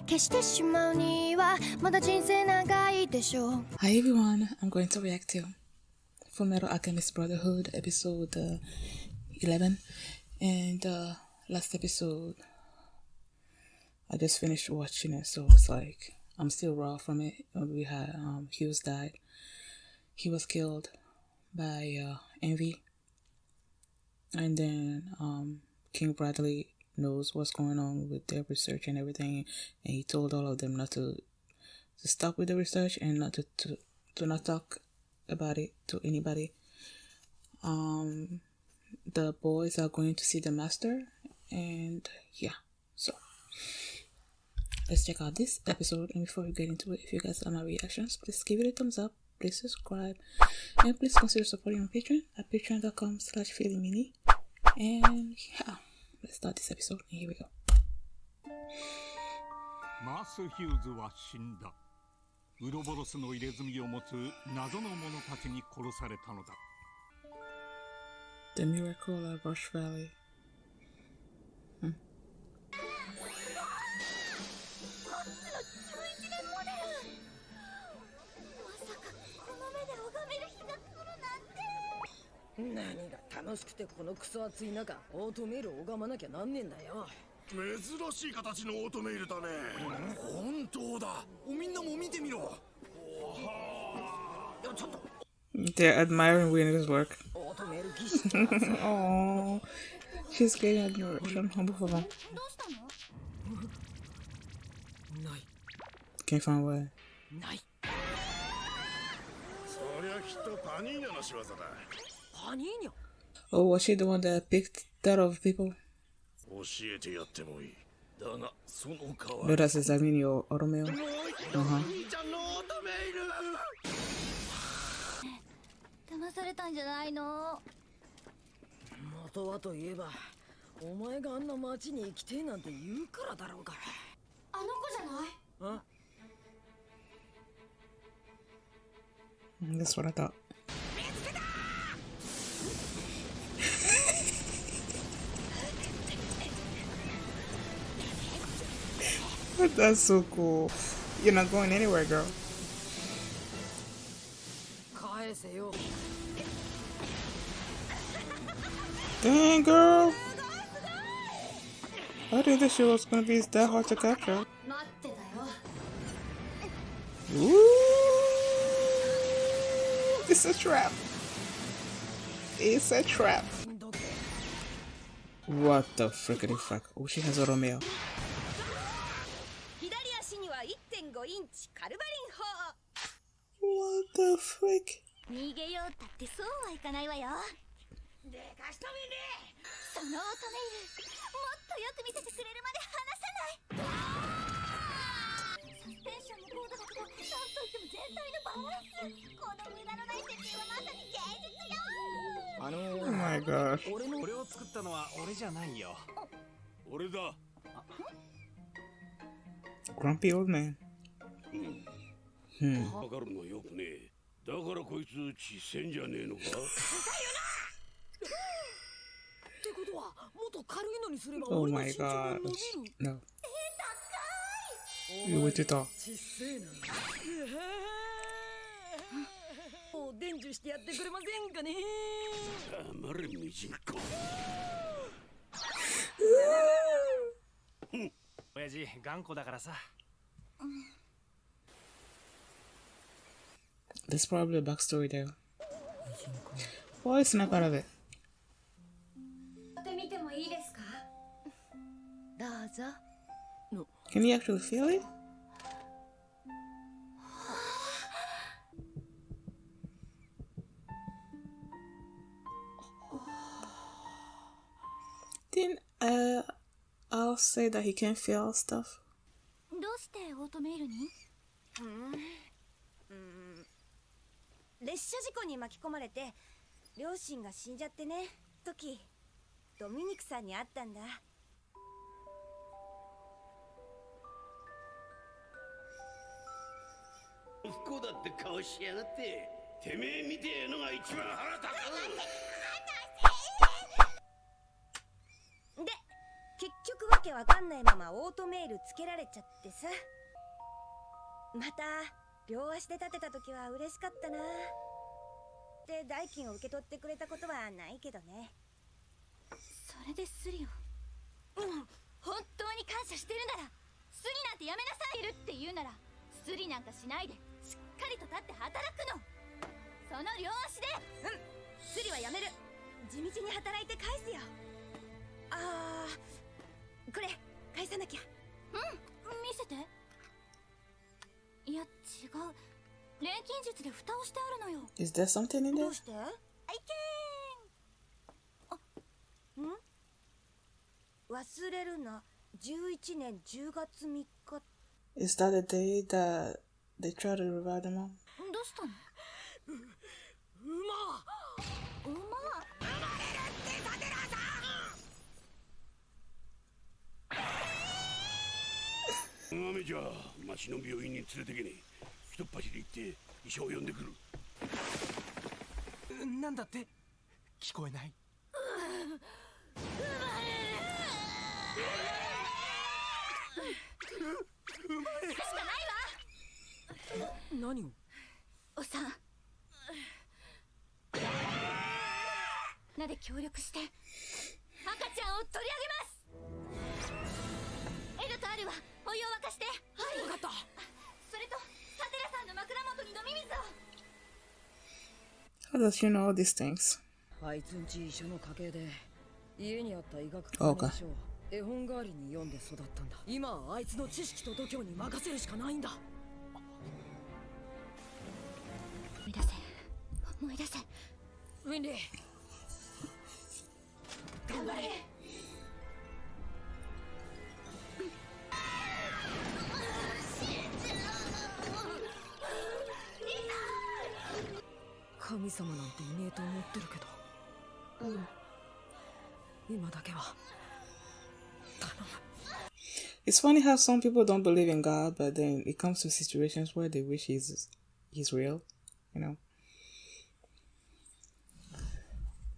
消してしまうにはまだ人生長いでしょう。 Hi everyone, I'm going to react to Fullmetal Alchemist Brotherhood episode 11. And last episode I just finished watching it, so it's like I'm still raw from it. We had Hughes died. He was killed by Envy. And then King Bradley knows what's going on with their research and everything, and he told all of them not to stop with the research and not to not talk about it to anybody. The boys are going to see the master, and yeah, so let's check out this episode. And before we get into it, if you guys like my reactions, please give it a thumbs up, please subscribe, and please consider supporting on Patreon at patreon.com/feelingmini. And yeah, let's start this episode, and here we go. マース・ヒューズは死んだ。ウロボロスの入れ墨を持つ謎の者たちに殺されたのだ。The Miracle at Rush Valley. Hmm. 何が楽しくてこのクソ暑い中オートメールを拝まなきゃなんねえんだよ。珍しい形のオートメールだね。本当だ。みんなも見てみろ。ちょっと。They're admiring Winnie's work. オートメール儀式。Oh, she's getting admiration. Humble for them. どうしたの？ない。 Can't find way. ない。そりゃきっとパニーニャの仕業だ。パニーニャ。 Oh, was she the one that picked that of people? 教えてやってもいい。だがその代わ No, that's Examinio Automeo. り。もう一度兄ちゃんのオートメール。騙されたんじゃないの？元はといえばお前があんな町に行きてえなんて言うからだろうが。あの子じゃない？あ That's what I thought. That's so cool. You're not going anywhere, girl. 返せよ。 Dang, girl. I didn't think she was gonna be that hard to capture. 待ってたよ。 Ooh, it's a trap. It's a trap. What the frickety fuck? Oh, she has a Romeo. 左足には 1.5 インチカルバリン砲。 What the frick? 逃げようったってそうはいかないわよ。でかしためね。そのオートメール、もっとよく見せてくれるまで離さない。サスペンションも高度だけど、なんといっても全体のバランス。この無駄のない設定はまさに芸術よ。 Oh my gosh. これを作ったのは俺じゃないよ。俺だ。 Grumpy old man. わかるのよくね。だからこいつ血せんじゃねえのか。ってことはもっと軽いのにすれば Oh 俺の my 身長が伸び gosh. る。 No. お You 前 went too tall. ちっせえな。もう伝授してやってくれませんかね。黙れミジンコ。親父頑固だからさ。There's probably a backstory there. Why snap out of it? やってみてもいいですか？どうぞ。 Can you actually feel it? Then I'll say that he can't feel stuff. どうしてオートメールに？列車事故に巻き込まれて両親が死んじゃってね。時ドミニクさんに会ったんだ。不幸だって顔しやがって。てめえみてえのが一番腹立つ。で結局訳けわかんないままオートメールつけられちゃってさ。また両足で立てた時は嬉しかったな。で代金を受け取ってくれたことはないけどね。それでスリを。本当に感謝してるならスリなんてやめなさい。いるって言うならスリなんかしないでしっかりと立って働くの。その両足で。スリはやめる。地道に働いて返すよ。これ返さなきゃ。見せて。いや違う、錬金術で蓋をしてあるのよ。 Is there something in ど there? うして？あいけーん。忘れるな。11年10月3日。 Is that the day that they try to revive the mom? どうしたの？馬。雨じゃ町の病院に連れてけねえ。一っ走り行って医者を呼んでくる。なんだって聞こえない。何を？おさんなで協力して赤ちゃんを取り上げます。エドとアルはお湯を沸かして。はい、分かった。それとサテラさんの枕元に飲み水を。 How does she know all these things? あいつんち医者の家系で家にあった医学関連書を絵本代わりに読んで育ったんだ。今はあいつの知識と度胸に任せるしかないんだ。思い出せ思い出せ。ウィンリー、頑張れ。神様なんていねえと思ってるけど、今だけは頼む。 It's funny how some people don't believe in God, but then it comes to situations where they wish he's real, you know.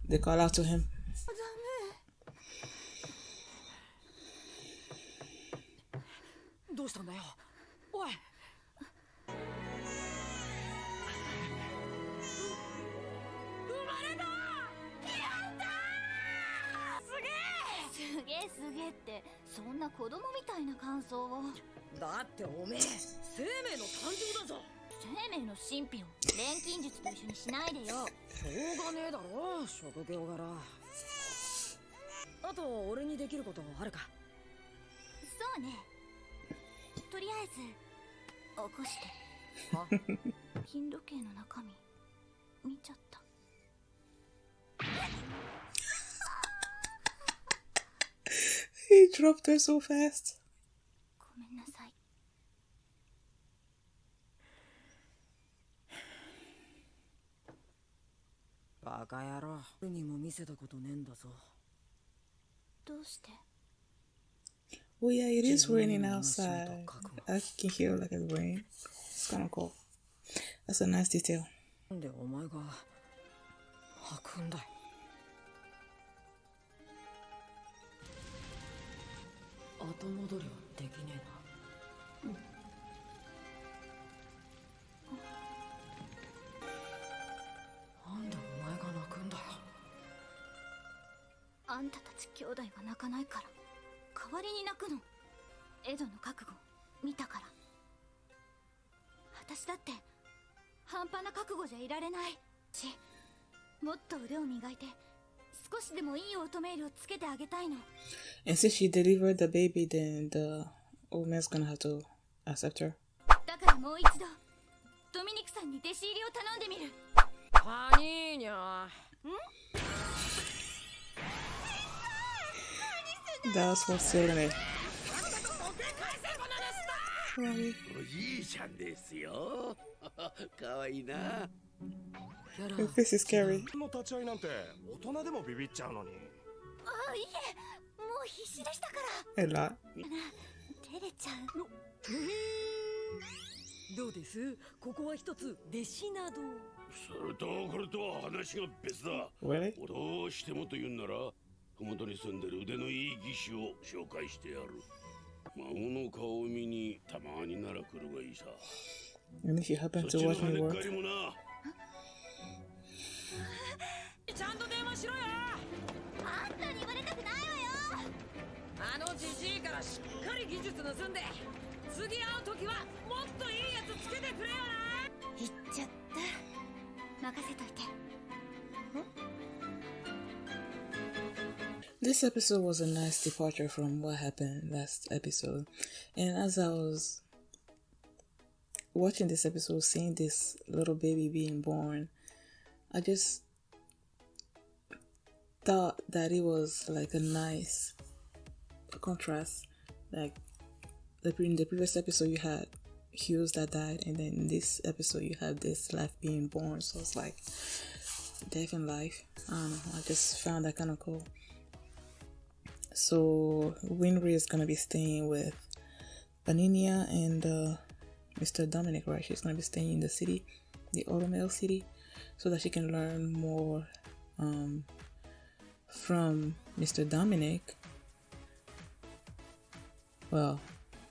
They call out to him. どうしたんだよ、おい。すげえってそんな子供みたいな感想を。だっておめえ生命の誕生だぞ。生命の神秘を錬金術と一緒にしないでよ。しょうがねえだろ職業柄。あと俺にできることあるか？そうね、とりあえず起こして。あ金時計の中身見ちゃった。He dropped her so fast. ごめんなさい。バカ野郎、俺にも見せたことねえんだぞ。どうして？ Oh yeah, it is raining outside. I can hear like it's rain. It's kind of cool. That's a nice detail. なんでお前が吐くんだよ。後戻りはできねえな。なんでお前が泣くんだよ。あんたたち兄弟が泣かないから代わりに泣くの。エドの覚悟見たから。私だって半端な覚悟じゃいられないし、もっと腕を磨いて少しでもいいオートメールをつけてあげたいの。 And since she delivered the baby, then the old man's gonna have to accept her. だからもう一度ドミニクさんに弟子入りを頼んでみる。パニーニャ。 That's what's saying it. おじいちゃんですよ。かわいいな。 Her face is scary. の立ち会いなんて大人でもビビっちゃうのに。ああ、いえ、もう必死でしたから。 A lot. 照れちゃう。どうです？ここは一つ弟子など。それとこれとは話が別だ。Really? どうしてもと言うんなら麓に住んでる腕のいい技師を紹介してやる。孫の顔を見にたまになら来るがいいさ。 And if you happen to watch me work, ちゃんと電話しろよ。あんたに言われたくないわよ。あのじじいからしっかり技術盗んで、次会う時はもっといいやつつけてくれよな。言っちゃった。任せといて。this episode was a nice departure from what happened last episode. And as I was watching this episode, seeing this little baby being born, I just thought that it was like a nice contrast. Like in the previous episode you had heroes that died, and then in this episode you have this life being born. So it's like death and life. I don't know, I just found that kind of cool. So Winry is gonna be staying with Baninia and Mr. Dominic, right? She's gonna be staying in the city, the Automail city, so that she can learn more from Mr. Dominic. Well,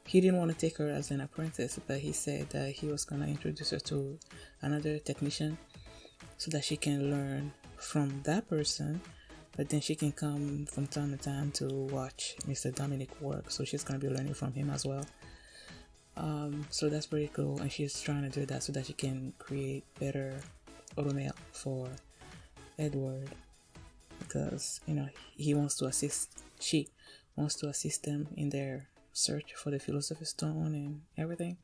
he didn't want to take her as an apprentice, but he said that he was gonna introduce her to another technician so that she can learn from that person, but then she can come from time to time to watch Mr. Dominic work, so she's gonna be learning from him as well. So that's pretty cool, and she's trying to do that so that she can create better automail for Edward, because he wants to assist, she wants to assist them in their search for the Philosopher's Stone and everything.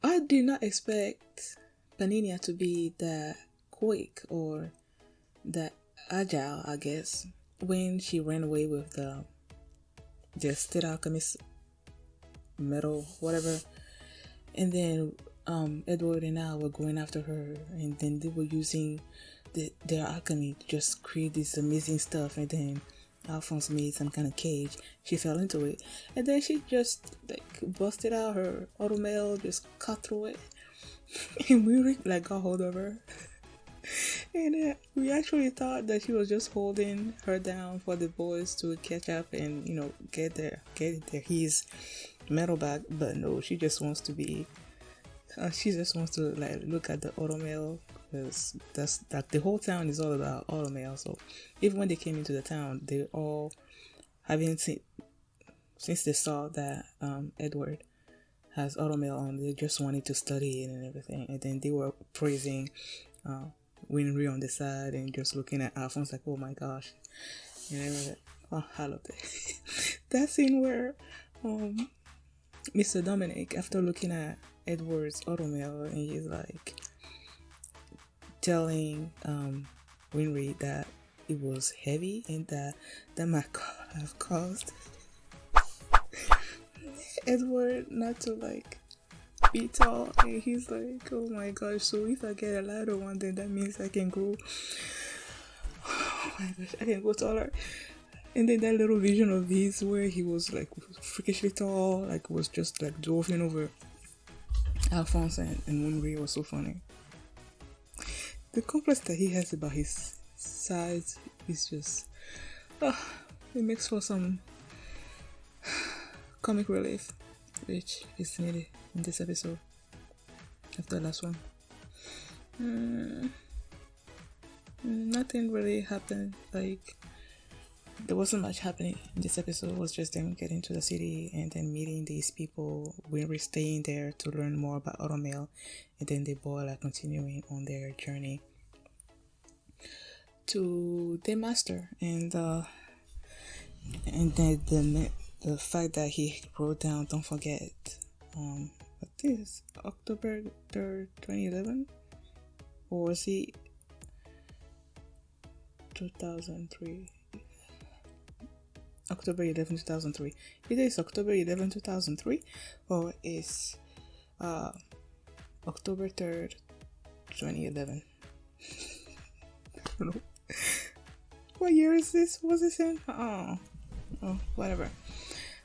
I did not expect Paninia to be that quick or that agile, I guess, when she ran away with the State Alchemist metal, whatever. And then Edward and I were going after her, and then they were using their alchemy to just create this amazing stuff, and then Alphonse made some kind of cage. She fell into it, and then she just busted out her automail, just cut through it, and we got hold of her. And we actually thought that she was just holding her down for the boys to catch up and get his metal back, but no, she just wants to be look at the automail, because that's the whole town is all about automail. So even when they came into the town, they all since they saw that Edward has automail on, they just wanted to study it and everything, and then they were praising Winry on the side and just looking at Alphonse like, oh my gosh, oh, I love that. That scene where Mr. Dominic, after looking at Edward's automail, and he's like telling Winry that it was heavy and that might have caused Edward not to be tall, and he's like, oh my gosh, so if I get a lighter one, then that means I can grow, oh my gosh, I can go taller. And then that little vision of his where he was freakishly tall, was just dwarfing over Alphonse and Winry, was so funny. The complex that he has about his size is just it makes for some comic relief, which is needed in this episode after the last one. Nothing really happened, there wasn't much happening in this episode. It was just them getting to the city and then meeting these people. We were staying there to learn more about automail, and then the boy continuing on their journey to the master, and then the fact that he wrote down, don't forget, I think it's October 3rd, 2011, or was he 2003? October 11, 2003. Either it's October 11, 2003, or it's October 3rd, 2011. I don't know. What year is this? Was this in? Oh, whatever.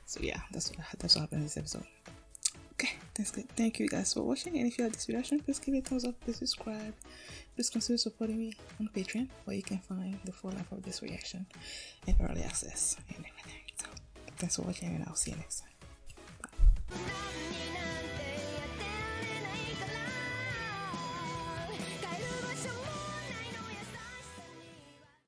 So yeah, that's what happened in this episode. Okay, Thank you guys for watching, and if you like this reaction, please give it a thumbs up, please subscribe, please consider supporting me on Patreon, where you can find the full life of this reaction and early access and everything. So thanks for watching, and I'll see you next time.